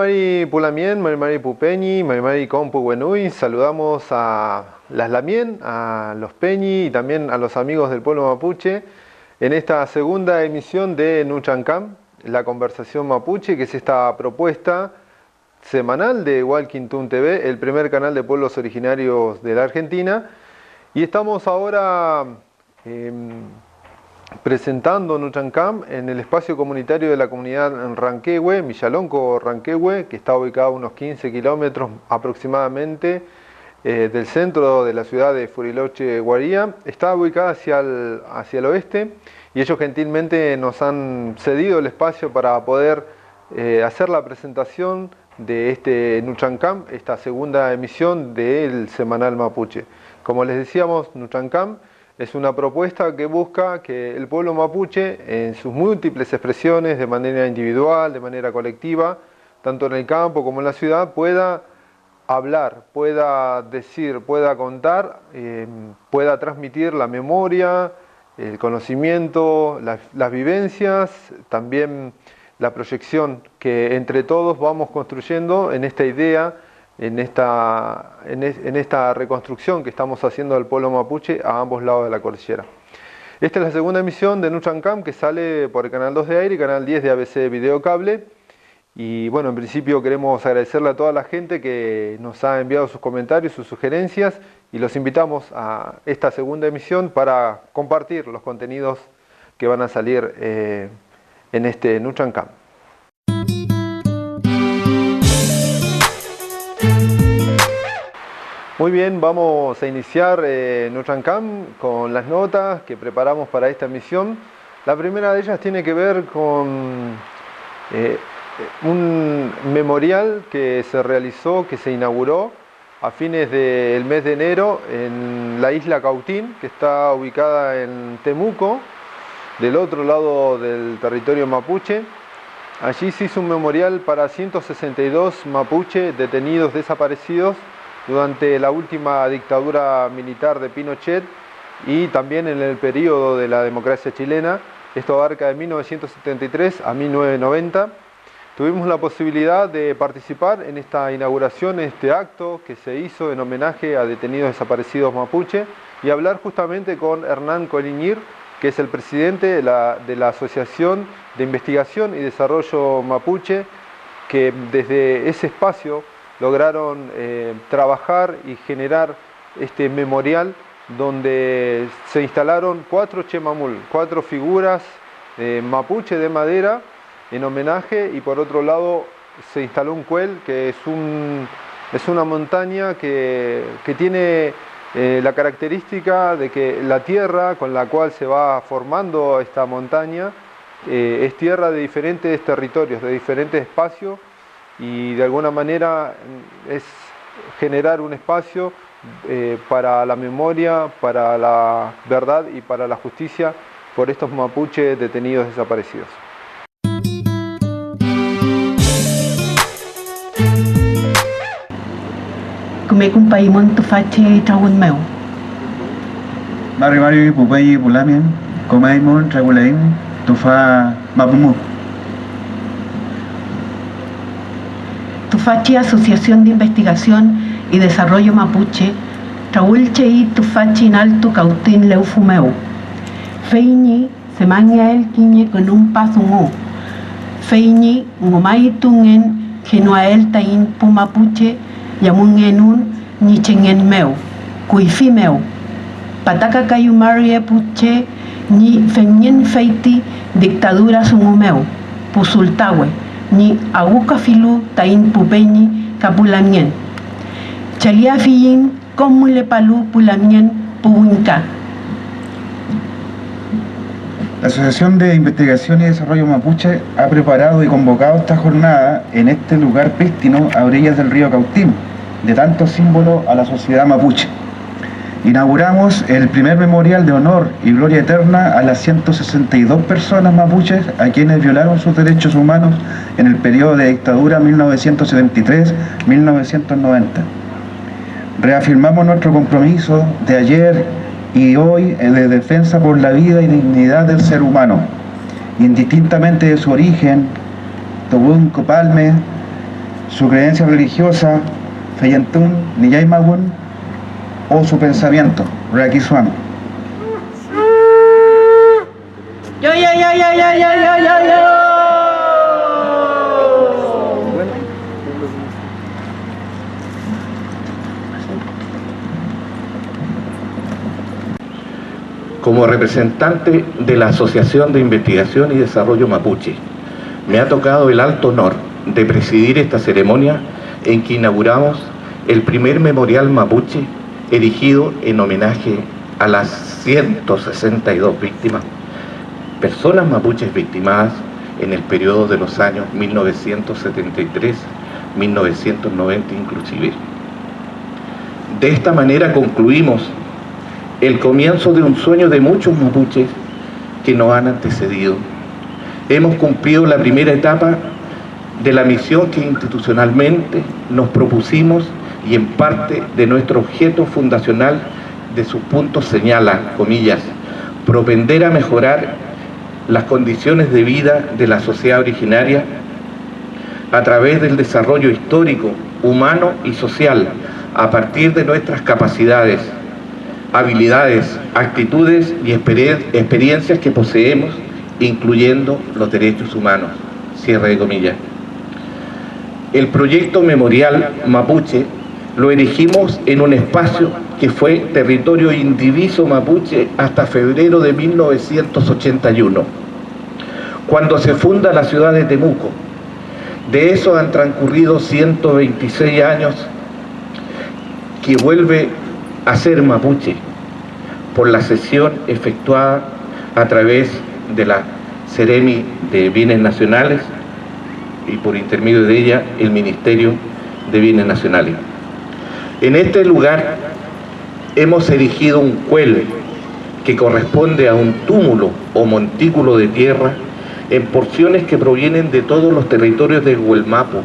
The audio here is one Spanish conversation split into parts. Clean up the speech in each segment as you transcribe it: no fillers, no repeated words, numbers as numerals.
Marimari Pulamien, Marimari Pupeñi, Marimari Compu Buenui. Saludamos a las Lamien, a los Peñi y también a los amigos del pueblo mapuche en esta segunda emisión de Nuchancam, la conversación mapuche, que es esta propuesta semanal de Walking Toon TV, el primer canal de pueblos originarios de la Argentina. Y estamos ahora presentando Nuchancam en el espacio comunitario de la comunidad en Ranquehue, Villalonco Ranquehue, que está ubicado a unos 15 kilómetros aproximadamente del centro de la ciudad de Furiloche, Guaría. Está ubicada hacia el oeste y ellos gentilmente nos han cedido el espacio para poder hacer la presentación de este Nuchancam, esta segunda emisión del semanal mapuche. Como les decíamos, Nuchancam es una propuesta que busca que el pueblo mapuche, en sus múltiples expresiones, de manera individual, de manera colectiva, tanto en el campo como en la ciudad, pueda hablar, pueda decir, pueda contar, pueda transmitir la memoria, el conocimiento, las vivencias, también la proyección que entre todos vamos construyendo en esta idea, en esta reconstrucción que estamos haciendo del pueblo mapuche a ambos lados de la cordillera. Esta es la segunda emisión de Nuchancam, que sale por el canal 2 de Aire y canal 10 de ABC Video Cable. Y bueno, en principio queremos agradecerle a toda la gente que nos ha enviado sus comentarios, sus sugerencias, y los invitamos a esta segunda emisión para compartir los contenidos que van a salir en este Nuchancam. Muy bien, vamos a iniciar Nuchancam con las notas que preparamos para esta emisión. La primera de ellas tiene que ver con un memorial que se realizó, que se inauguró a fines del mes de enero en la isla Cautín, que está ubicada en Temuco, del otro lado del territorio mapuche. Allí se hizo un memorial para 162 mapuche detenidos desaparecidos durante la última dictadura militar de Pinochet y también en el periodo de la democracia chilena. Esto abarca de 1973 a 1990. Tuvimos la posibilidad de participar en esta inauguración, en este acto que se hizo en homenaje a detenidos desaparecidos mapuche, y hablar justamente con Hernán Coliñir, que es el presidente de la Asociación de Investigación y Desarrollo Mapuche, que desde ese espacio lograron trabajar y generar este memorial donde se instalaron 4 chemamul, 4 figuras mapuche de madera en homenaje, y por otro lado se instaló un cuel, que es una montaña que tiene la característica de que la tierra con la cual se va formando esta montaña es tierra de diferentes territorios, de diferentes espacios, y de alguna manera es generar un espacio para la memoria, para la verdad y para la justicia por estos mapuches detenidos desaparecidos. Kumekun paimon tufache tawun meu. Marimari Pupeñi Pulamien, Comaimon Tragulain, Tufa Mapumu. Tufachi Asociación de Investigación y Desarrollo Mapuche, Traulchei Tufachi en Alto Cautín Leufumeu. Feini Semania el Quiñe con un paso mu. Feini Ngomai Tungen, Genuael Tain Pumapuche, Yamungenun Nichengen Meu, Kuifi Meu. Pataka Kayumarie Puche, Ni Fenyen Feiti, Dictadura Sumumeu, Pusultawe. Ni aguka filu tain pupeñi kapulamien. Chalia fiyin komule palu pulamien puwinka. La Asociación de Investigación y Desarrollo Mapuche ha preparado y convocado esta jornada en este lugar prístino a orillas del río Cautín, de tanto símbolo a la sociedad mapuche. Inauguramos el primer memorial de honor y gloria eterna a las 162 personas mapuches a quienes violaron sus derechos humanos en el periodo de dictadura 1973-1990. Reafirmamos nuestro compromiso de ayer y hoy de defensa por la vida y dignidad del ser humano, indistintamente de su origen, Tobún, Copalme, su creencia religiosa, Feyentún, Niyaymagun, o su pensamiento, Reakisuan. Como representante de la Asociación de Investigación y Desarrollo Mapuche, me ha tocado el alto honor de presidir esta ceremonia en que inauguramos el primer memorial mapuche erigido en homenaje a las 162 víctimas, personas mapuches victimadas en el periodo de los años 1973, 1990 inclusive. De esta manera concluimos el comienzo de un sueño de muchos mapuches que nos han antecedido. Hemos cumplido la primera etapa de la misión que institucionalmente nos propusimos y en parte de nuestro objeto fundacional de sus puntos señala, comillas, propender a mejorar las condiciones de vida de la sociedad originaria a través del desarrollo histórico, humano y social, a partir de nuestras capacidades, habilidades, actitudes y experiencias que poseemos, incluyendo los derechos humanos. Cierre de comillas. El proyecto memorial mapuche lo erigimos en un espacio que fue territorio indiviso mapuche hasta febrero de 1981, cuando se funda la ciudad de Temuco. De eso han transcurrido 126 años que vuelve a ser mapuche por la cesión efectuada a través de la Seremi de Bienes Nacionales y por intermedio de ella el Ministerio de Bienes Nacionales. En este lugar hemos erigido un cuel que corresponde a un túmulo o montículo de tierra en porciones que provienen de todos los territorios del Huelmapo.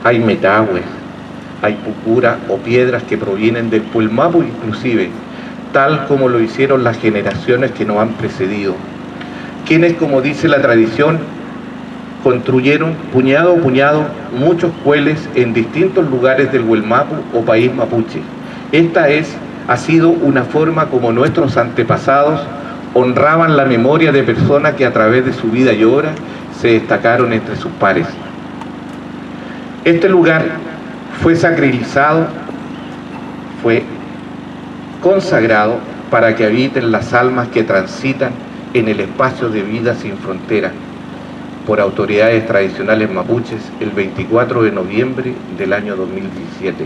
Hay metagües, hay pucura o piedras que provienen del Huelmapo inclusive, tal como lo hicieron las generaciones que nos han precedido, quienes, como dice la tradición, construyeron puñado a puñado muchos cueles en distintos lugares del Huelmapo o país mapuche. Esta ha sido una forma como nuestros antepasados honraban la memoria de personas que a través de su vida y obra se destacaron entre sus pares. Este lugar fue sacralizado, fue consagrado para que habiten las almas que transitan en el espacio de vida sin frontera por autoridades tradicionales mapuches el 24 de noviembre del año 2017.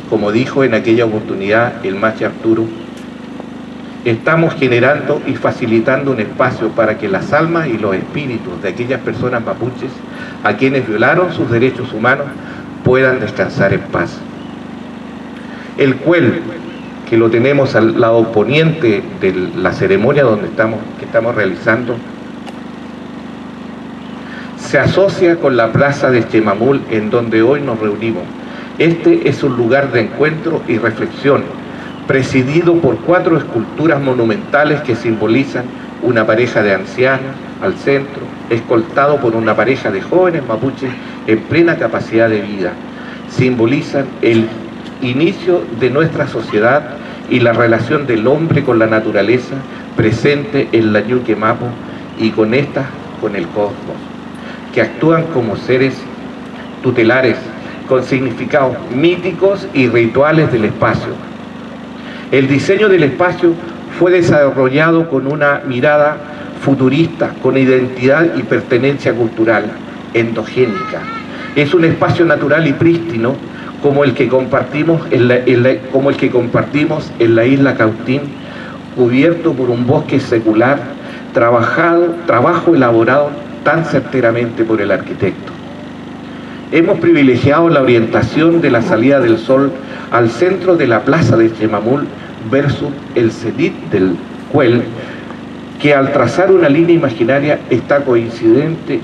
Como dijo en aquella oportunidad el Machi Arturo, estamos generando y facilitando un espacio para que las almas y los espíritus de aquellas personas mapuches a quienes violaron sus derechos humanos puedan descansar en paz. El cuel, que lo tenemos al lado poniente de la ceremonia que estamos realizando, se asocia con la plaza de Chemamul en donde hoy nos reunimos. Este es un lugar de encuentro y reflexión, presidido por 4 esculturas monumentales que simbolizan una pareja de ancianos al centro, escoltado por una pareja de jóvenes mapuches en plena capacidad de vida. Simbolizan el inicio de nuestra sociedad y la relación del hombre con la naturaleza presente en la Ñuque Mapu y con el cosmos, que actúan como seres tutelares con significados míticos y rituales del espacio. El diseño del espacio fue desarrollado con una mirada futurista, con identidad y pertenencia cultural, endogénica. Es un espacio natural y prístino como el que compartimos en la isla Cautín, cubierto por un bosque secular, trabajo elaborado tan certeramente por el arquitecto. Hemos privilegiado la orientación de la salida del sol al centro de la plaza de Chemamul versus el cenit del cuel, que al trazar una línea imaginaria está coincidente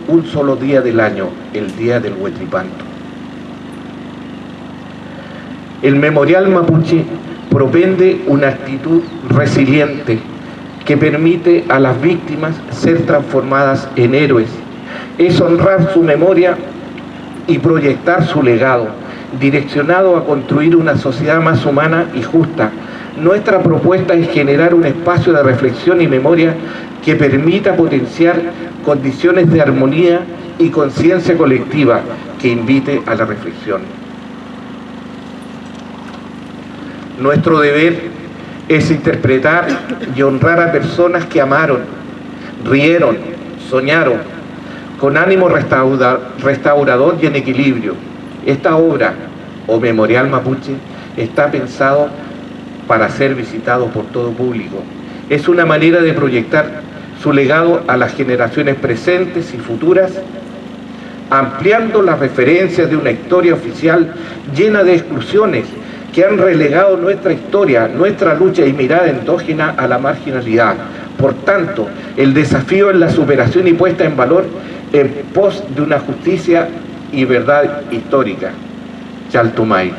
un solo día del año, el día del Huetripanto. El memorial mapuche propende una actitud resiliente que permite a las víctimas ser transformadas en héroes. Es honrar su memoria y proyectar su legado, direccionado a construir una sociedad más humana y justa. Nuestra propuesta es generar un espacio de reflexión y memoria que permita potenciar condiciones de armonía y conciencia colectiva que invite a la reflexión. Nuestro deber es interpretar y honrar a personas que amaron, rieron, soñaron, con ánimo restaurador y en equilibrio. Esta obra, o Memorial Mapuche, está pensado para ser visitado por todo público. Es una manera de proyectar su legado a las generaciones presentes y futuras, ampliando las referencias de una historia oficial llena de exclusiones que han relegado nuestra historia, nuestra lucha y mirada endógena a la marginalidad. Por tanto, el desafío es la superación y puesta en valor en pos de una justicia y verdad histórica. Chaltumay.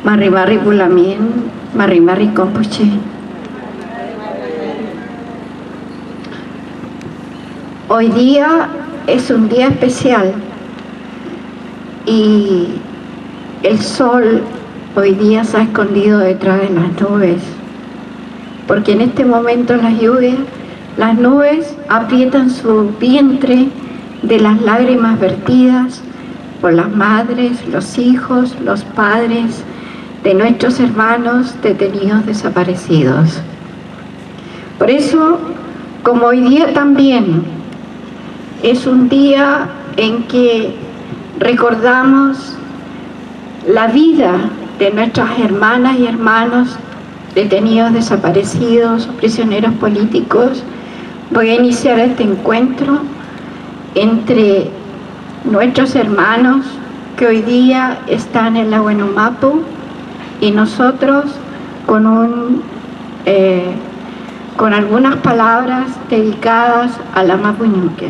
Marribarri Bulamien, Marribarri Compuche. Hoy día es un día especial y el sol hoy día se ha escondido detrás de las nubes, porque en este momento las nubes aprietan su vientre de las lágrimas vertidas por las madres, los hijos, los padres de nuestros hermanos detenidos desaparecidos. Por eso, como hoy día también es un día en que recordamos la vida de nuestras hermanas y hermanos detenidos desaparecidos, prisioneros políticos, voy a iniciar este encuentro entre nuestros hermanos que hoy día están en la Huenumapu y nosotros con algunas palabras dedicadas a la Mapuñuque.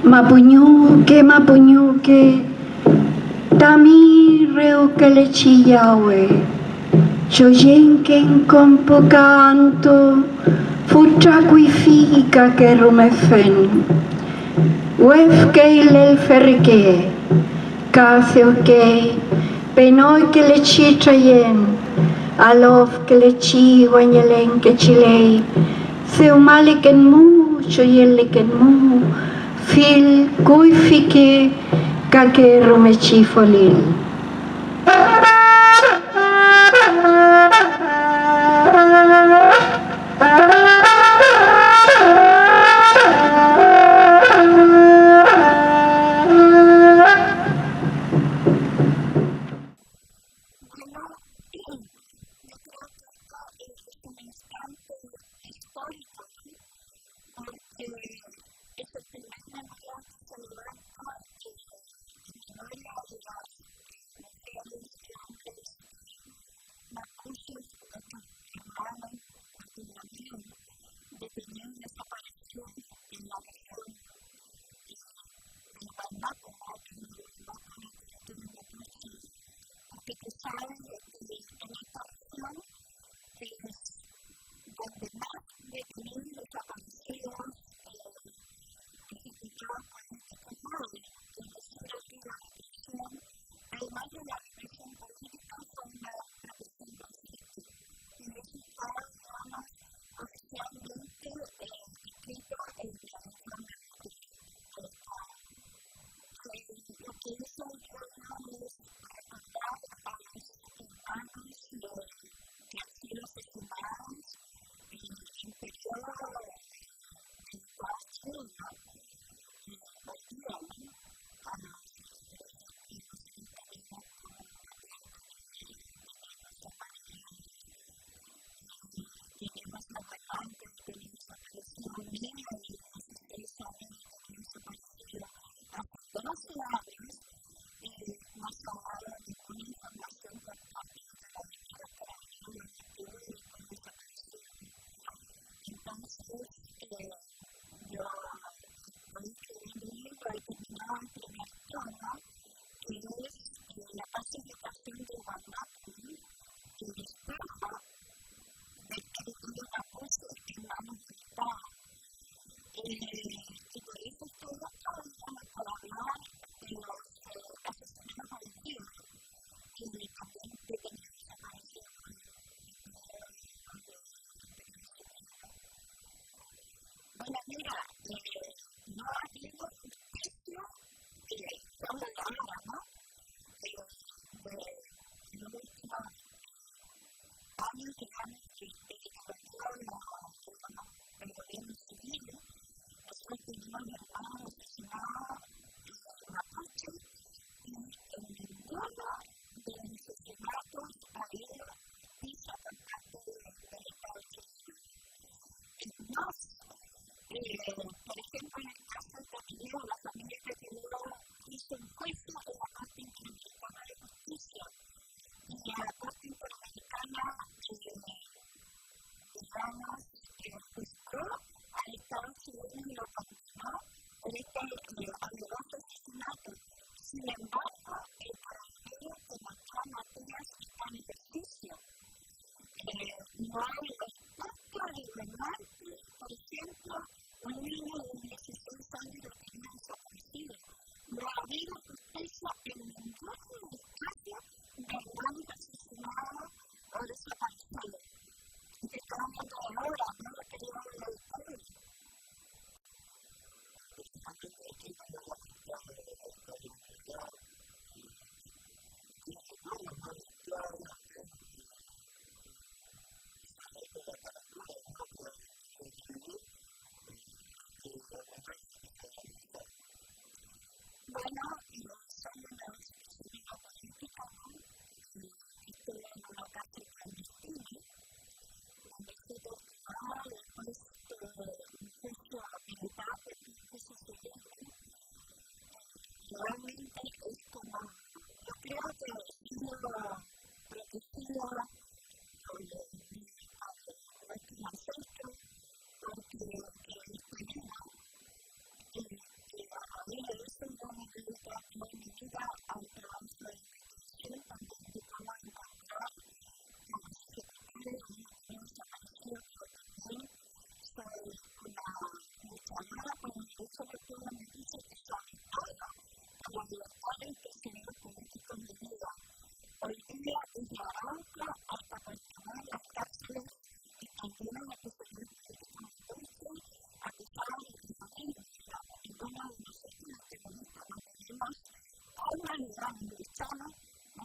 Mapuñuque, Mapuñuque, tami reuquele chillawe, choyenken con pocanto, futracuifica que rumefen, Wef keilel ferrike, Casio kei, Penoi que le chi trayen, Alof que le chi guanyelen que chilei, Seumali ken mu, choyele ken mu, Fil kui fike, Kake romechi folil.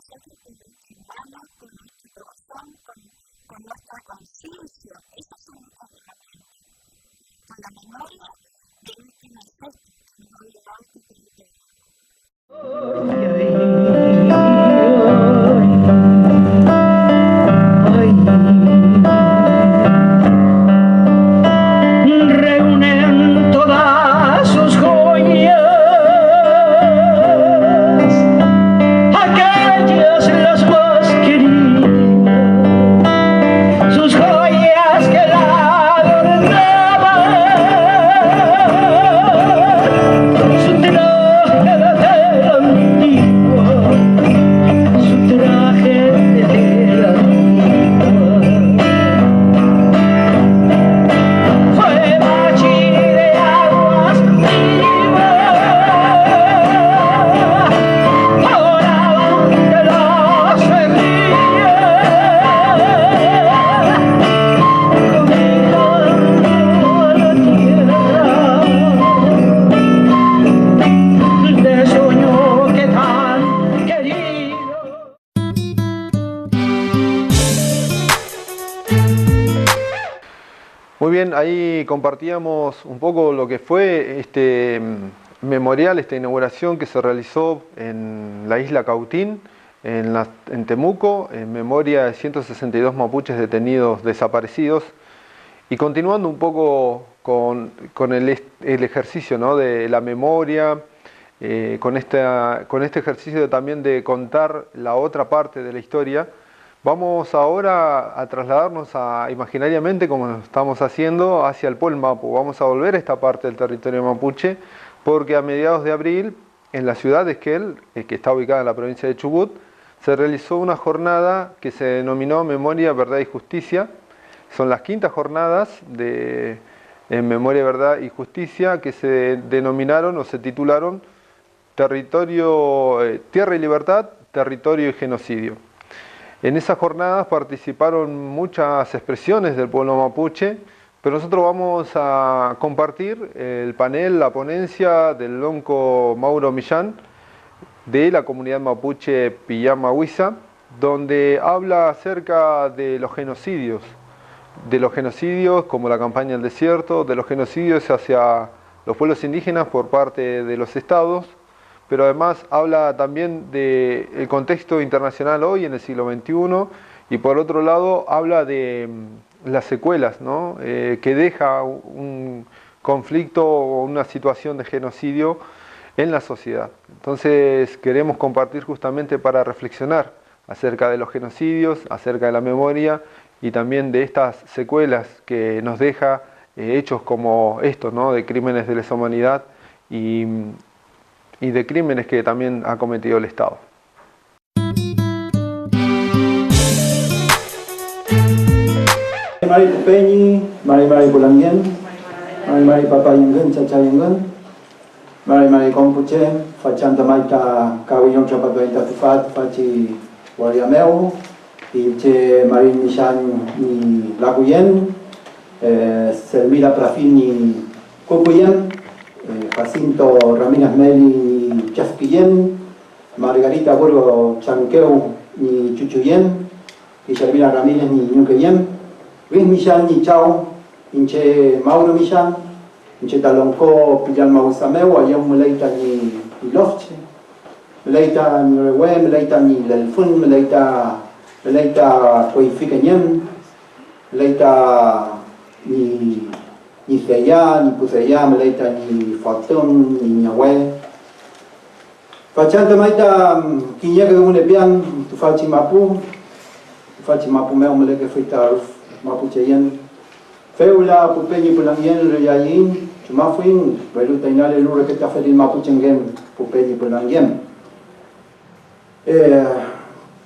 proceso que identificamos con nuestro corazón, con nuestra conciencia. Esos son nuestros elementos. Con la memoria de última efecto, no ideal que tiene. Reúnen todas sus joyas, aquellas las más queridas, sus joyas que la adornaban, su traje de tela antigua, su traje de tela antigua. Fue bachiller de aguas vivas, ahora donde la semilla, convidando a la tierra de sueño que tan querido. Muy bien, ahí compartíamos un poco lo que fue este memorial, esta inauguración que se realizó en la isla Cautín, en Temuco, en memoria de 162 mapuches detenidos desaparecidos. Y continuando un poco con el ejercicio, ¿no?, de la memoria, con este ejercicio también de contar la otra parte de la historia, vamos ahora a trasladarnos imaginariamente, como lo estamos haciendo, hacia el Pueblo Mapu. Vamos a volver a esta parte del territorio mapuche, porque a mediados de abril, en la ciudad de Esquel, que está ubicada en la provincia de Chubut, se realizó una jornada que se denominó Memoria, Verdad y Justicia. Son las quintas jornadas en Memoria, Verdad y Justicia, que se denominaron o se titularon Tierra y Libertad, Territorio y Genocidio. En esas jornadas participaron muchas expresiones del pueblo mapuche, pero nosotros vamos a compartir el panel, la ponencia del lonco Mauro Millán, de la comunidad mapuche Piyama-Huiza, donde habla acerca de los genocidios como la campaña del desierto, de los genocidios hacia los pueblos indígenas por parte de los estados, pero además habla también del contexto internacional hoy en el siglo XXI, y por otro lado habla de las secuelas, ¿no?, que deja un conflicto o una situación de genocidio en la sociedad. Entonces queremos compartir justamente para reflexionar acerca de los genocidios, acerca de la memoria y también de estas secuelas que nos deja hechos como estos, ¿no?, de crímenes de lesa humanidad y de crímenes que también ha cometido el Estado. Mari Pupeñi, Mari Pulangien, Mari Papayengen, Chachayengen, Mari Compuche, Fachanta Maita, Kawinong Chapatuenta Tufat, Fachi Wariameu, y Che Marin Nishan ni Laguyen, Selmira Prafin ni Cucuyen, Jacinto Ramírez Meli ni Chasquillén, Margarita Burgo Chanqueu ni Chuchuyen, y Selmira Ramírez ni Ñuqueyen, Luis Millán ni Chao, Inche Mauro Millán, Inche Talonco Pillan Mausameu, Ayam Meleita ni Lofche, Meleita ni Rewe, Meleita ni Lelfun, Meleita Huifiqueñen, Meleita ni Ceya, ni Puceya, Meleita ni Fatun, ni Ñahue. Fachanta Maita, Quiñeca de Unepian, Tufachi Mapu Meo Meleque Frita Mapucheyen, Feula, Pupeñi Pulangien, Reyayin, Chumafuin, Peluta Inale Lure que está feliz Mapuchengen, Pupeñi Pulangien.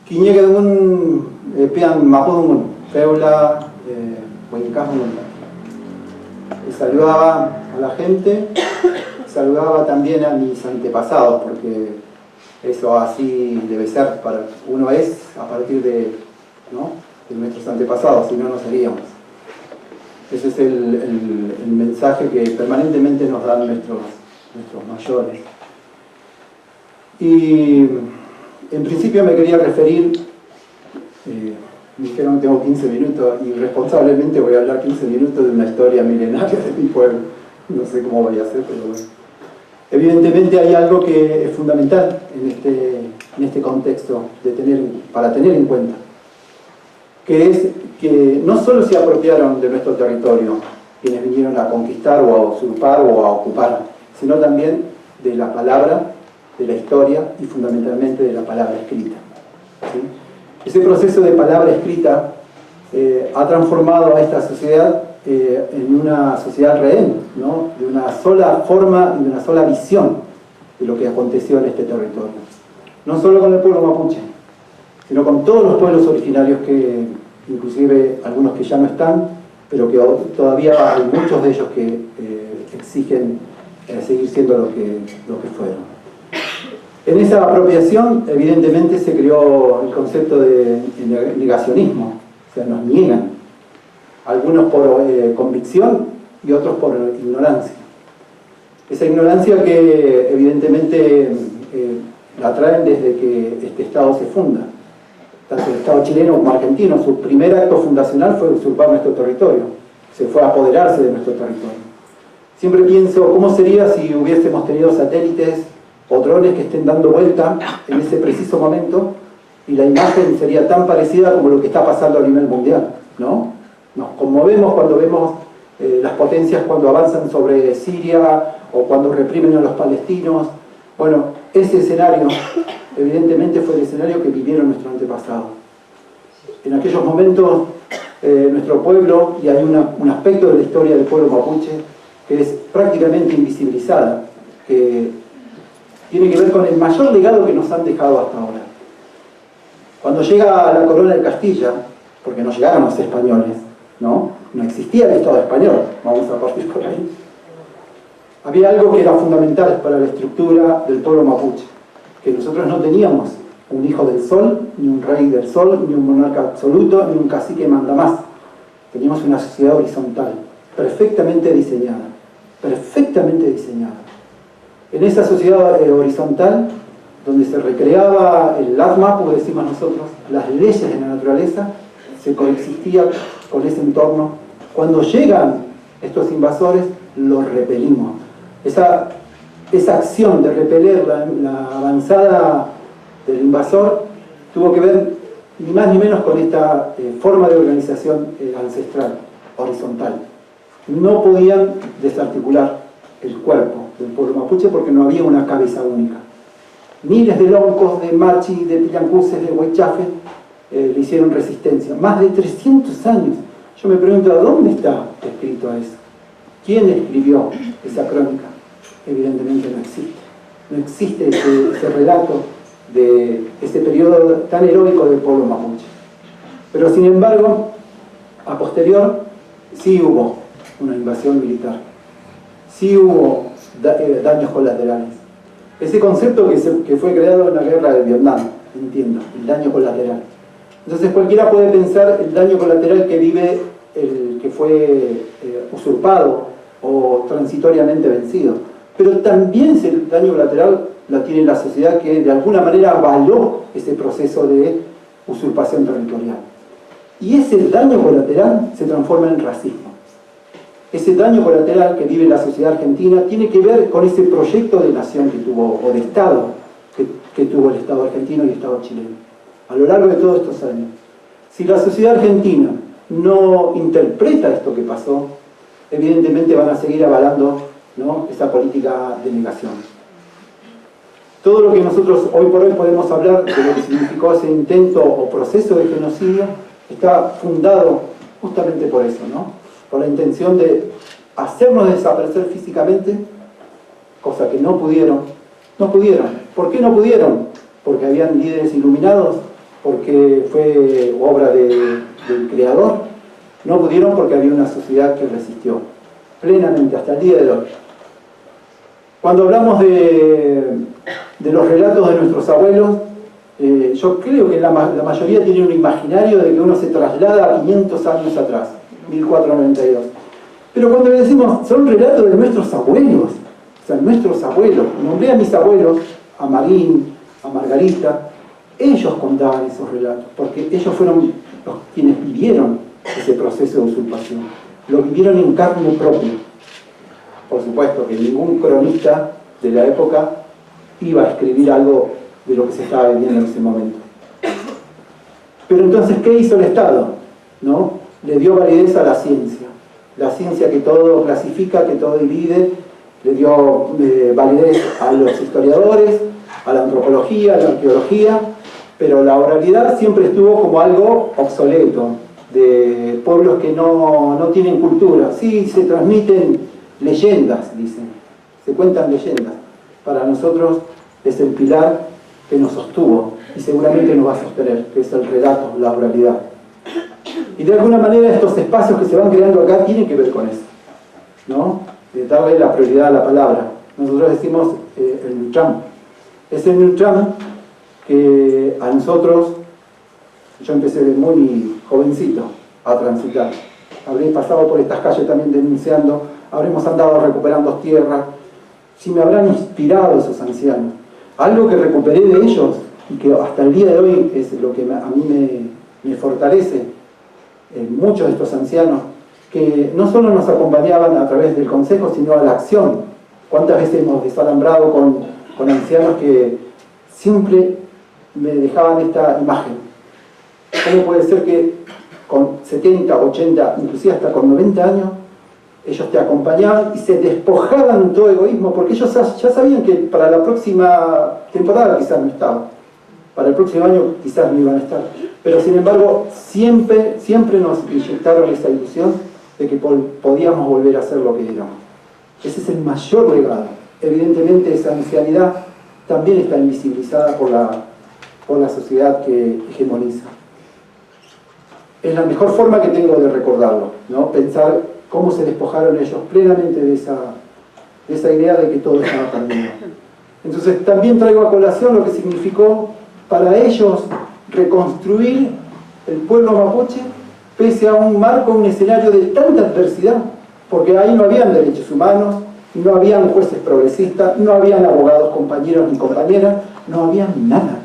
Quiñeca de un Pian Mapudungun, Feula, Huincajun. Saludaba a la gente, saludaba también a mis antepasados, porque eso así debe ser, uno es a partir de nuestros antepasados, si no, no seríamos. Ese es el mensaje que permanentemente nos dan nuestros mayores. Y En principio me quería referir, me dijeron que tengo 15 minutos y responsablemente voy a hablar 15 minutos de una historia milenaria de mi pueblo. No sé cómo vaya a ser, pero bueno. Evidentemente hay algo que es fundamental en este contexto para tener en cuenta, que es que no solo se apropiaron de nuestro territorio quienes vinieron a conquistar o a usurpar o a ocupar, sino también de la palabra, de la historia y fundamentalmente de la palabra escrita. ¿Sí? Ese proceso de palabra escrita ha transformado a esta sociedad en una sociedad rehén, ¿no? De una sola forma y de una sola visión de lo que aconteció en este territorio. No solo con el pueblo mapuche, sino con todos los pueblos originarios que, inclusive algunos que ya no están, pero que todavía hay muchos de ellos que exigen seguir siendo lo que fueron. En esa apropiación, evidentemente, se creó el concepto de negacionismo, o sea, nos niegan, algunos por convicción y otros por ignorancia. Esa ignorancia que evidentemente la traen desde que este Estado se funda. Tanto el Estado chileno como argentino, su primer acto fundacional fue usurpar nuestro territorio, se fue a apoderarse de nuestro territorio. Siempre pienso, ¿cómo sería si hubiésemos tenido satélites o drones que estén dando vuelta en ese preciso momento y la imagen sería tan parecida como lo que está pasando a nivel mundial, ¿no? Nos conmovemos cuando vemos las potencias cuando avanzan sobre Siria o cuando reprimen a los palestinos. Bueno, ese escenario evidentemente fue el escenario que vivieron nuestros antepasados. En aquellos momentos nuestro pueblo, y hay un aspecto de la historia del pueblo mapuche que es prácticamente invisibilizada, que tiene que ver con el mayor legado que nos han dejado hasta ahora. Cuando llega la corona de Castilla, porque no llegaron los españoles, ¿no? No existía el Estado español, vamos a partir por ahí. Había algo que era fundamental para la estructura del pueblo mapuche, que nosotros no teníamos un hijo del sol, ni un rey del sol, ni un monarca absoluto, ni un cacique mandamás. Teníamos una sociedad horizontal, perfectamente diseñada, perfectamente diseñada. En esa sociedad horizontal, donde se recreaba el ADMAPU, decimos nosotros, las leyes de la naturaleza, se coexistía con ese entorno. Cuando llegan estos invasores, los repelimos. Esa acción de repeler la avanzada del invasor tuvo que ver ni más ni menos con esta forma de organización ancestral, horizontal. No podían desarticular el cuerpo del pueblo mapuche porque no había una cabeza única. Miles de loncos, de machi, de pillancuses, de huaychafe le hicieron resistencia. Más de 300 años. Yo me pregunto, ¿dónde está escrito eso? ¿Quién escribió esa crónica? Evidentemente no existe. No existe ese relato de ese periodo tan heroico del pueblo mapuche. Pero sin embargo, a posterior, sí hubo una invasión militar. Sí hubo daños colaterales. Ese concepto que fue creado en la guerra de Vietnam, entiendo, el daño colateral. Entonces cualquiera puede pensar el daño colateral que vive el que fue usurpado o transitoriamente vencido. Pero también ese daño colateral la tiene la sociedad que de alguna manera avaló ese proceso de usurpación territorial. Y ese daño colateral se transforma en racismo. Ese daño colateral que vive la sociedad argentina tiene que ver con ese proyecto de nación que tuvo, o de Estado, que tuvo el Estado argentino y el Estado chileno, a lo largo de todos estos años. Si la sociedad argentina no interpreta esto que pasó, evidentemente van a seguir avalando, ¿no?, esa política de negación. Todo lo que nosotros hoy por hoy podemos hablar de lo que significó ese intento o proceso de genocidio está fundado justamente por eso, ¿no?, por la intención de hacernos desaparecer físicamente, cosa que no pudieron. No pudieron. ¿Por qué no pudieron? Porque habían líderes iluminados, porque fue obra del Creador. No pudieron porque había una sociedad que resistió plenamente hasta el día de hoy. Cuando hablamos de los relatos de nuestros abuelos, yo creo que la mayoría tiene un imaginario de que uno se traslada a 500 años atrás, 1492. Pero cuando le decimos, son relatos de nuestros abuelos, o sea, nuestros abuelos, nombré a mis abuelos, a Marín, a Margarita, ellos contaban esos relatos, porque ellos fueron los quienes vivieron ese proceso de usurpación, lo vivieron en carne propia. Por supuesto que ningún cronista de la época iba a escribir algo de lo que se estaba viviendo en ese momento. Pero entonces, ¿qué hizo el Estado? ¿No? Le dio validez a la ciencia que todo clasifica, que todo divide, le dio validez a los historiadores, a la antropología, a la arqueología, pero la oralidad siempre estuvo como algo obsoleto, de pueblos que no tienen cultura. Sí, se transmiten leyendas, dicen, se cuentan leyendas. Para nosotros es el pilar que nos sostuvo y seguramente nos va a sostener, que es el relato, la oralidad. Y de alguna manera estos espacios que se van creando acá tienen que ver con eso, ¿no? De darle la prioridad a la palabra. Nosotros decimos el Nutram. Es el Nutram que a nosotros, yo empecé de muy jovencito a transitar. Habré pasado por estas calles también denunciando, habremos andado recuperando tierras. Si me habrán inspirado esos ancianos. Algo que recuperé de ellos y que hasta el día de hoy es lo que a mí me fortalece. Muchos de estos ancianos que no solo nos acompañaban a través del consejo, sino a la acción. ¿Cuántas veces hemos desalambrado con ancianos que siempre me dejaban esta imagen? ¿Cómo puede ser que con 70, 80, inclusive hasta con 90 años, ellos te acompañaban y se despojaban de todo egoísmo? Porque ellos ya sabían que para la próxima temporada quizás no estaban, para el próximo año quizás no iban a estar, pero sin embargo siempre nos inyectaron esa ilusión de que podíamos volver a ser lo que éramos. Ese es el mayor legado. Evidentemente esa ancianidad también está invisibilizada por la sociedad que hegemoniza. Es la mejor forma que tengo de recordarlo, ¿no? Pensar cómo se despojaron ellos plenamente de esa idea de que todo estaba perdido. Entonces también traigo a colación lo que significó para ellos reconstruir el pueblo mapuche pese a un marco, un escenario de tanta adversidad, porque ahí no habían derechos humanos, no habían jueces progresistas, no habían abogados compañeros ni compañeras, no había nada.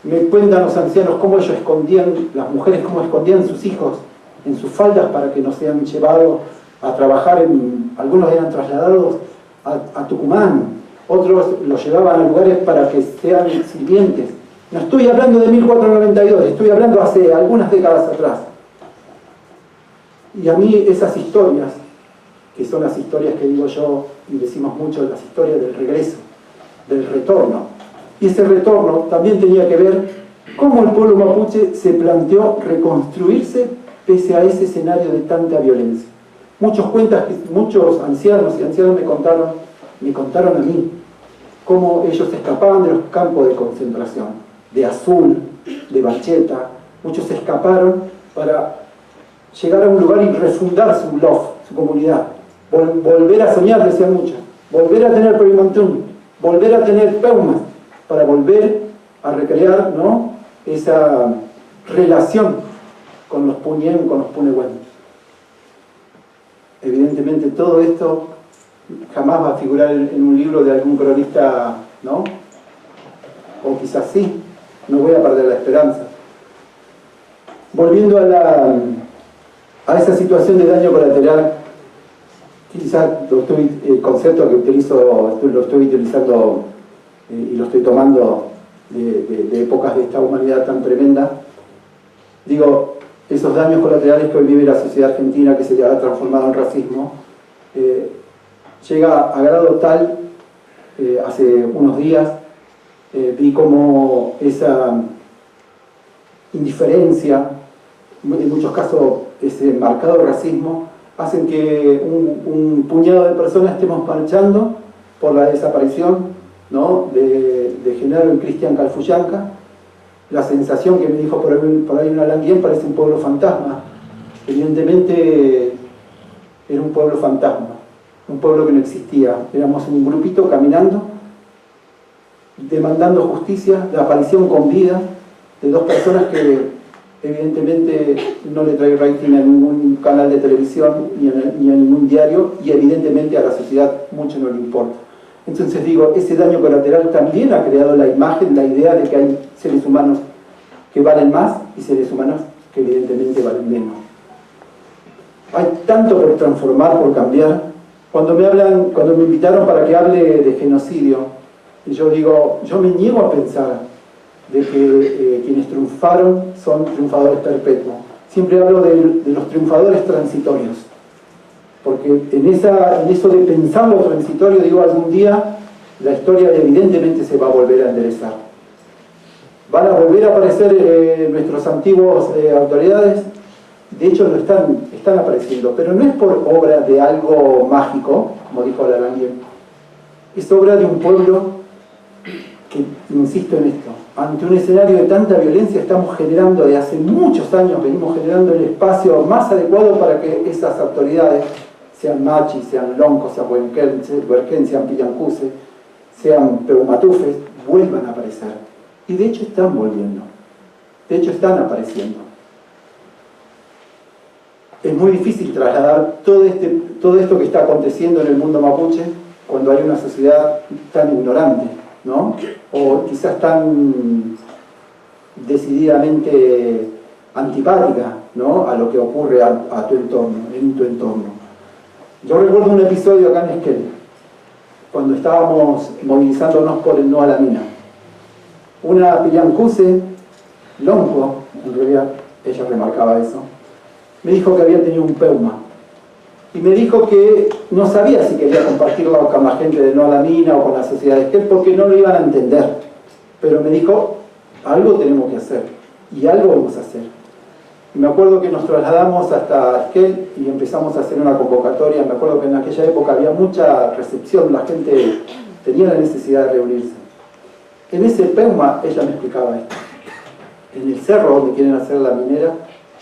Me cuentan los ancianos cómo ellos escondían, las mujeres cómo escondían sus hijos en sus faldas para que no sean llevados a trabajar, algunos eran trasladados a Tucumán, otros los llevaban a lugares para que sean sirvientes. No estoy hablando de 1492, estoy hablando hace algunas décadas atrás. Y a mí esas historias, que son las historias que digo yo, y decimos mucho, las historias del regreso, del retorno. Y ese retorno también tenía que ver cómo el pueblo mapuche se planteó reconstruirse pese a ese escenario de tanta violencia. Muchos ancianos y ancianas me contaron a mí cómo ellos escapaban de los campos de concentración, de Azul, de Bacheta. Muchos escaparon para llegar a un lugar y refundar su lof, su comunidad. Volver a soñar, decían muchos. Volver a tener Perimantún, volver a tener Peumas, para volver a recrear, ¿no?, esa relación con los Puñén, con los Punehuen. Evidentemente todo esto jamás va a figurar en un libro de algún cronista, ¿no? O quizás sí, no voy a perder la esperanza. Volviendo a esa situación de daño colateral, quizás el concepto que utilizo, lo estoy utilizando y lo estoy tomando de épocas de esta humanidad tan tremenda. Digo, esos daños colaterales que hoy vive la sociedad argentina, que se ha transformado en racismo, llega a grado tal, hace unos días, vi como esa indiferencia, en muchos casos ese marcado racismo, hacen que un puñado de personas estemos marchando por la desaparición, ¿no?, de Genaro y Cristian Calfuyanca. La sensación que me dijo por ahí un Alanguien, parece un pueblo fantasma. Evidentemente era un pueblo fantasma, un pueblo que no existía. Éramos un grupito caminando, demandando justicia, la aparición con vida de dos personas que evidentemente no le trae rating a ningún canal de televisión ni a ningún diario, y evidentemente a la sociedad mucho no le importa. Entonces digo, ese daño colateral también ha creado la imagen, la idea de que hay seres humanos que valen más y seres humanos que evidentemente valen menos. Hay tanto por transformar, por cambiar. Cuando me invitaron para que hable de genocidio, yo digo, yo me niego a pensar de que quienes triunfaron son triunfadores perpetuos. Siempre hablo de los triunfadores transitorios. Porque en eso de pensar lo transitorio, digo, algún día la historia evidentemente se va a volver a enderezar. Van a volver a aparecer nuestros antiguos autoridades, de hecho lo están apareciendo, pero no es por obra de algo mágico, como dijo Lalangue, es obra de un pueblo que, insisto en esto, ante un escenario de tanta violencia estamos generando, de hace muchos años venimos generando el espacio más adecuado para que esas autoridades, sean Machi, sean Lonco, sean Huerquén, sean Pillancuse, sean Peumatufes, vuelvan a aparecer. Y de hecho están volviendo. De hecho están apareciendo. Es muy difícil trasladar todo esto que está aconteciendo en el mundo mapuche cuando hay una sociedad tan ignorante, ¿no? O quizás tan decididamente antipática, ¿no? A lo que ocurre a tu entorno, en tu entorno. Yo recuerdo un episodio acá en Esquel, cuando estábamos movilizándonos por el no a la mina. Una Pillancuse, Lonco, en realidad ella remarcaba eso, me dijo que había tenido un peuma. Y me dijo que no sabía si quería compartirlo con la gente de no a la mina o con la sociedad de Esquel, porque no lo iban a entender. Pero me dijo, algo tenemos que hacer, y algo vamos a hacer. Y me acuerdo que nos trasladamos hasta Esquel y empezamos a hacer una convocatoria. Me acuerdo que en aquella época había mucha recepción, la gente tenía la necesidad de reunirse. En ese peuma, ella me explicaba esto. En el cerro donde quieren hacer la minera,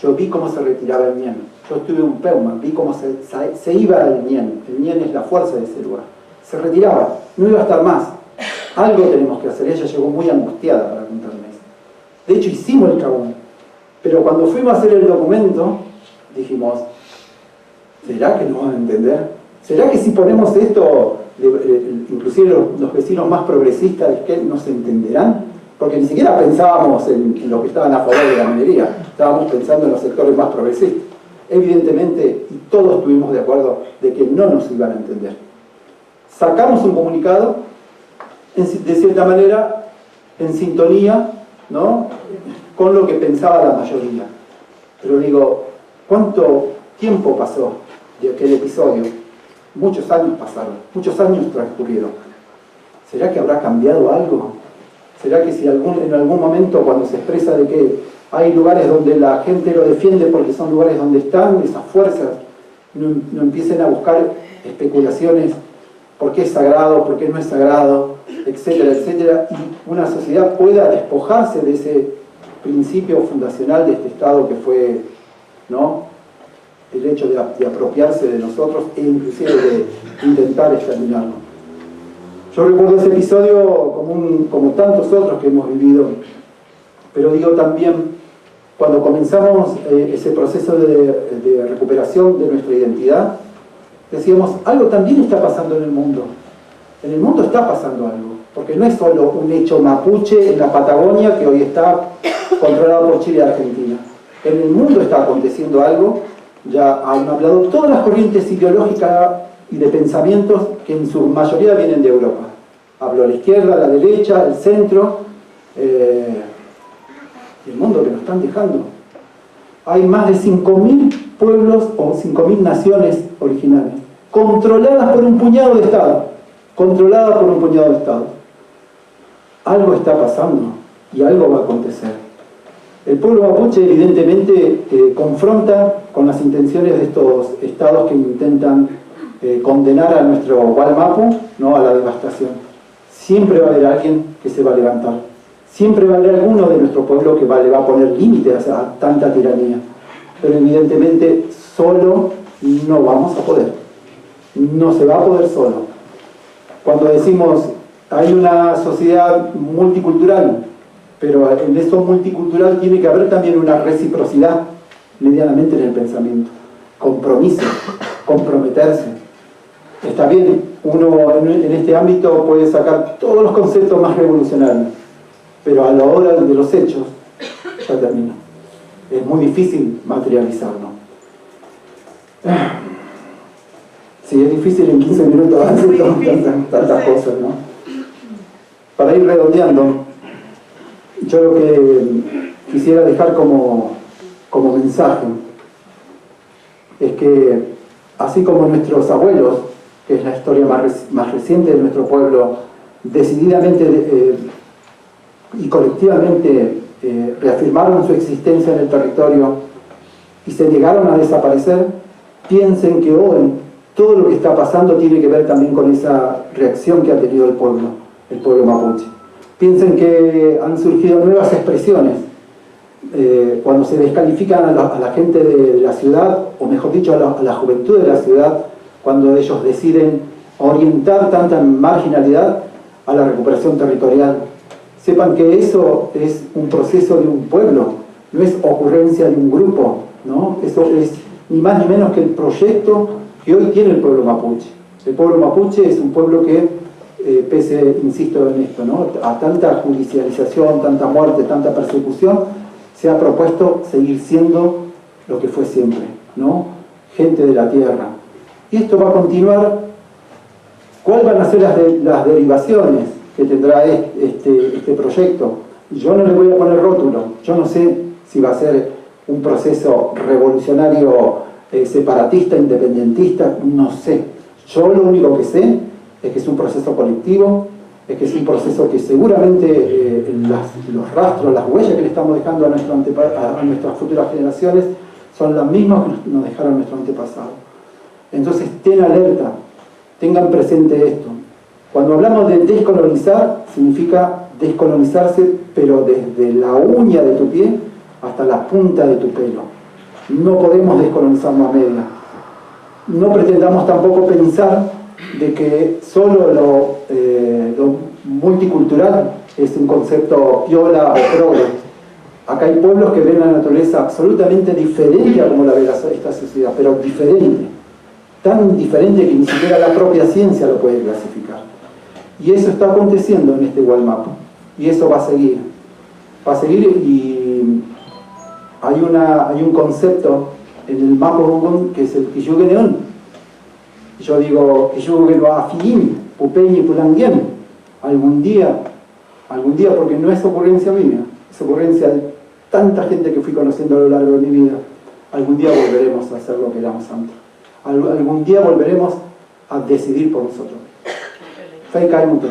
yo vi cómo se retiraba el ñen. Yo tuve un peuma, vi cómo se iba el ñen. El ñen es la fuerza de ese lugar. Se retiraba, no iba a estar más. Algo tenemos que hacer. Ella llegó muy angustiada para contarme eso. De hecho, hicimos el cagón. Pero cuando fuimos a hacer el documento, dijimos, ¿será que nos van a entender? ¿Será que si ponemos esto, inclusive los vecinos más progresistas de Esquel nos entenderán? Porque ni siquiera pensábamos en los que estaban a favor de la minería, estábamos pensando en los sectores más progresistas. Evidentemente, y todos estuvimos de acuerdo de que no nos iban a entender. Sacamos un comunicado, de cierta manera, en sintonía, ¿no?, con lo que pensaba la mayoría. Pero digo, ¿cuánto tiempo pasó de aquel episodio? Muchos años pasaron, muchos años transcurrieron. ¿Será que habrá cambiado algo? ¿Será que si en algún momento, cuando se expresa de que hay lugares donde la gente lo defiende porque son lugares donde están esas fuerzas, no empiecen a buscar especulaciones, por qué es sagrado, por qué no es sagrado, etcétera, etcétera, y una sociedad pueda despojarse de ese principio fundacional de este Estado que fue, ¿no?, el hecho de apropiarse de nosotros e inclusive de intentar exterminarnos. Yo recuerdo ese episodio como tantos otros que hemos vivido, pero digo también, cuando comenzamos ese proceso de recuperación de nuestra identidad, decíamos, algo también está pasando en el mundo. En el mundo está pasando algo, porque no es solo un hecho mapuche en la Patagonia que hoy está controlado por Chile y Argentina. En el mundo está aconteciendo algo. Ya han hablado todas las corrientes ideológicas y de pensamientos que en su mayoría vienen de Europa. Habló la izquierda, la derecha, el centro, el mundo que nos están dejando. Hay más de 5.000 pueblos o 5.000 naciones originales, controladas por un puñado de estados. Controladas por un puñado de estados. Algo está pasando y algo va a acontecer. El pueblo mapuche evidentemente confronta con las intenciones de estos estados que intentan condenar a nuestro Gualmapu, ¿no?, a la devastación. Siempre va a haber alguien que se va a levantar. Siempre va a haber alguno de nuestro pueblo que le va a poner límites a tanta tiranía. Pero evidentemente solo no vamos a poder. No se va a poder solo. Cuando decimos hay una sociedad multicultural, pero en eso multicultural tiene que haber también una reciprocidad medianamente en el pensamiento. Compromiso, comprometerse. Está bien, uno en este ámbito puede sacar todos los conceptos más revolucionarios, pero a la hora de los hechos ya termina. Es muy difícil materializarlo. Sí, es difícil en 15 minutos hacer tantas cosas, ¿no? Para ir redondeando, yo lo que quisiera dejar como mensaje es que, así como nuestros abuelos, que es la historia más reciente de nuestro pueblo, decididamente y colectivamente reafirmaron su existencia en el territorio y se negaron a desaparecer, piensen que hoy todo lo que está pasando tiene que ver también con esa reacción que ha tenido el pueblo mapuche. Piensen que han surgido nuevas expresiones. Cuando se descalifican a la gente de la ciudad, o mejor dicho, a la juventud de la ciudad, cuando ellos deciden orientar tanta marginalidad a la recuperación territorial. Sepan que eso es un proceso de un pueblo, no es ocurrencia de un grupo, ¿no? Eso es ni más ni menos que el proyecto que hoy tiene el pueblo mapuche. El pueblo mapuche es un pueblo que, pese, insisto en esto, ¿no?, a tanta judicialización, tanta muerte, tanta persecución, se ha propuesto seguir siendo lo que fue siempre, ¿no?, gente de la tierra. Y esto va a continuar. ¿Cuáles van a ser las derivaciones que tendrá este proyecto? Yo no le voy a poner rótulo. Yo no sé si va a ser un proceso revolucionario, separatista, independentista, no sé. Yo lo único que sé es que es un proceso colectivo, es que es un proceso que seguramente los rastros, las huellas que le estamos dejando a nuestras futuras generaciones son las mismas que nos dejaron nuestros antepasados. Entonces, ten alerta, tengan presente esto. Cuando hablamos de descolonizar, significa descolonizarse, pero desde la uña de tu pie hasta la punta de tu pelo. No podemos descolonizarnos a media. No pretendamos tampoco pensar de que solo lo multicultural es un concepto piola o progre. Acá hay pueblos que ven la naturaleza absolutamente diferente a como la ve esta sociedad, pero diferente. Tan diferente que ni siquiera la propia ciencia lo puede clasificar. Y eso está aconteciendo en este Gualmapu. Y eso va a seguir. Va a seguir, y hay un concepto en el Mapo Rungún que es el Kiyuge Neón. Yo digo, Kiyuge no afim, Pupeñi Pulanguien. Algún día, porque no es ocurrencia mía, es ocurrencia de tanta gente que fui conociendo a lo largo de mi vida. Algún día volveremos a hacer lo que éramos antes. Algún día volveremos a decidir por nosotros. Fei Kai Mute.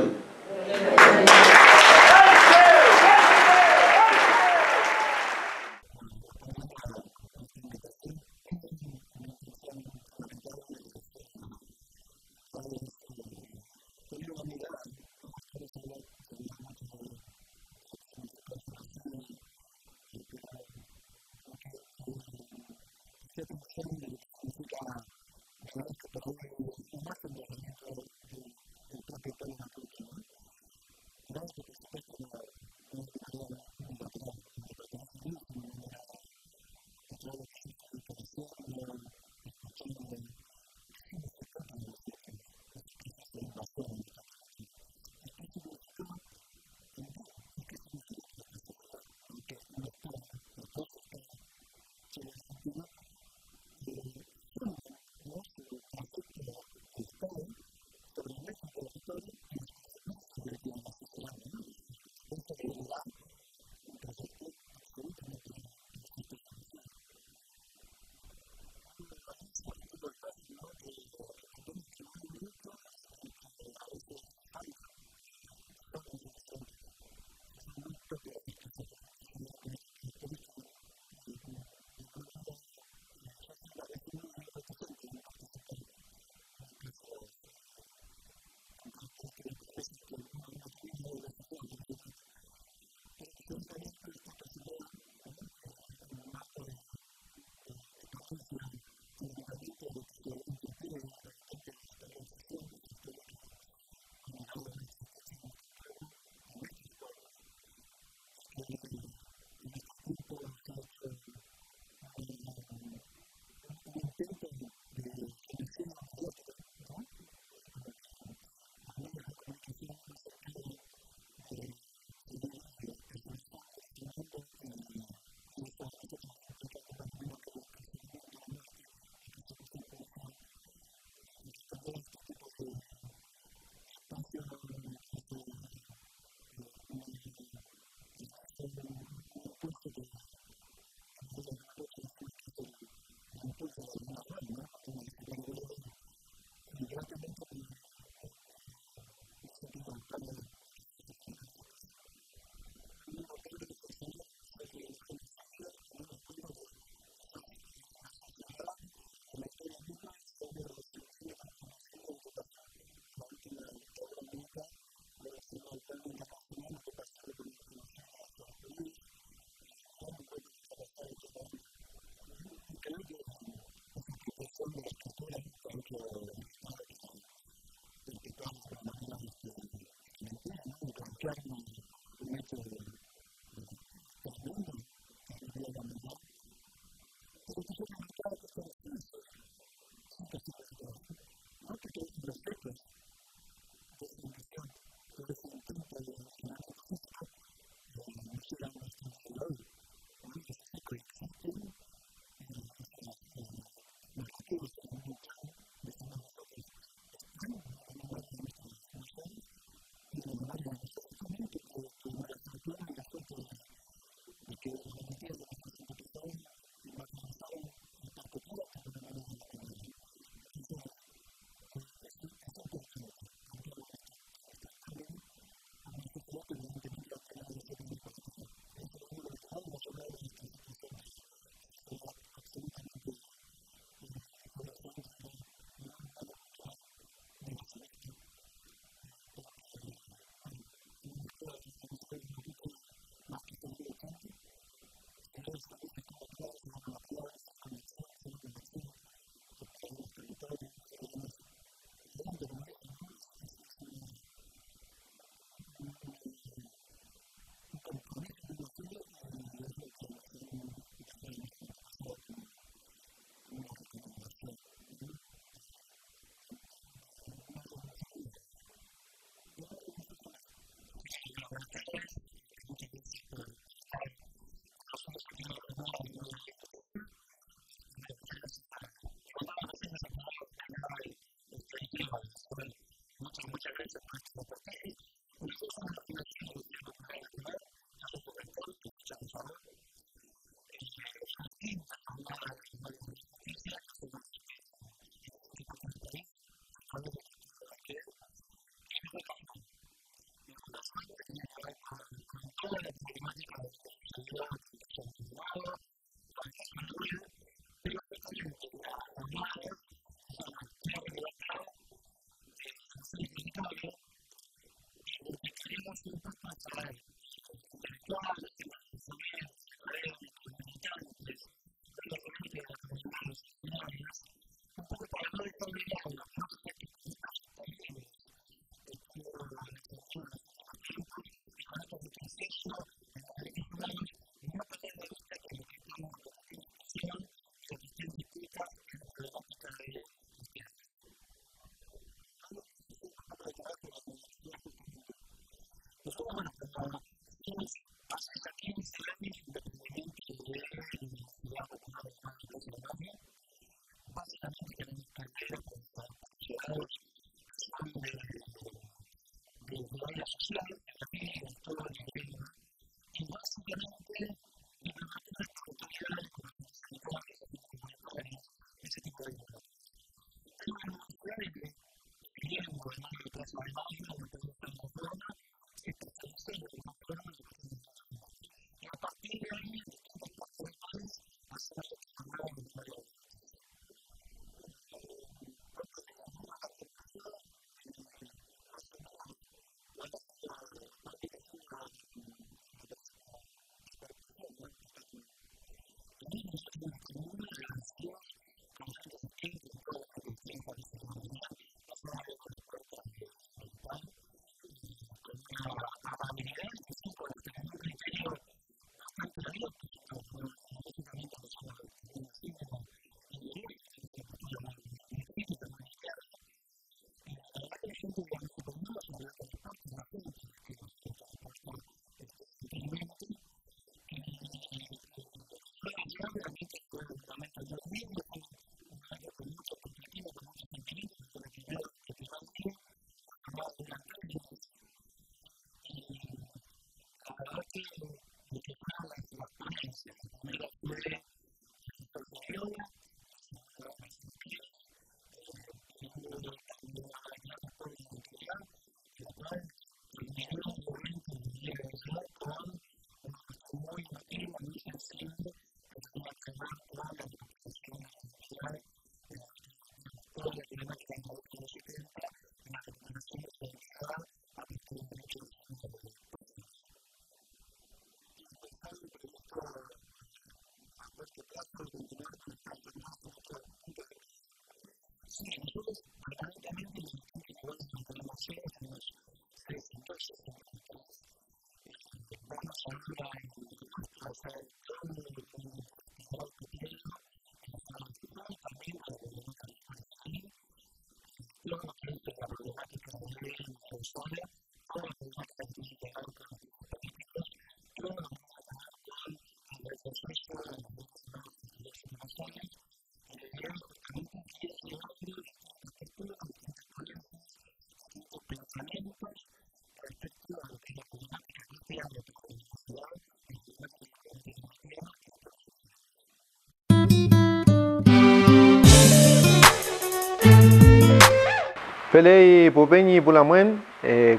Pelei Pupeñi Pulamuen,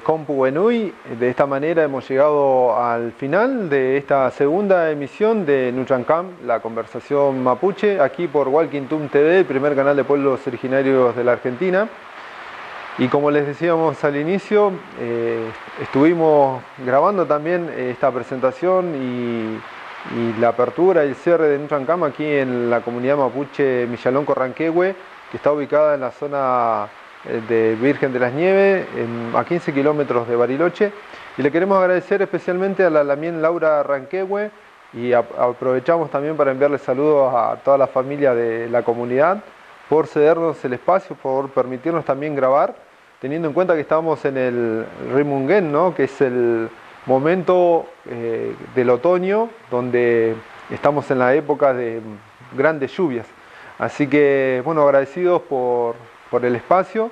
Compu Buenui. De esta manera hemos llegado al final de esta segunda emisión de Nuchancam, la conversación mapuche, aquí por Walking TV, el primer canal de pueblos originarios de la Argentina. Y como les decíamos al inicio, estuvimos grabando también esta presentación y la apertura y el cierre de Nuchancam aquí en la comunidad mapuche Millalonco Ranquehue, que está ubicada en la zona de Virgen de las Nieves, a 15 kilómetros de Bariloche, y le queremos agradecer especialmente a la Lamien Laura Ranquehue, y aprovechamos también para enviarle saludos a toda la familia de la comunidad por cedernos el espacio, por permitirnos también grabar, teniendo en cuenta que estamos en el Rimungen, ¿no?, que es el momento del otoño, donde estamos en la época de grandes lluvias. Así que, bueno, agradecidos por el espacio,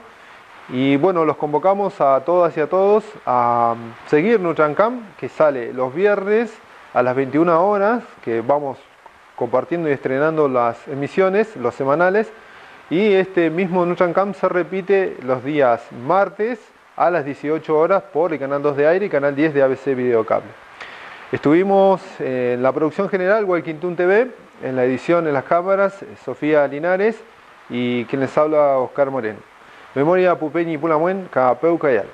y bueno, los convocamos a todas y a todos a seguir Nuchancam, que sale los viernes a las 21 horas, que vamos compartiendo y estrenando las emisiones, los semanales, y este mismo Nuchancam se repite los días martes a las 18 horas por el canal 2 de Aire y canal 10 de ABC Videocable. Estuvimos en la producción general Walking TV, en la edición en las cámaras Sofía Linares, y quien les habla, Oscar Moreno. Memoria Pupeñi Pulamuen, Capeu Cayal.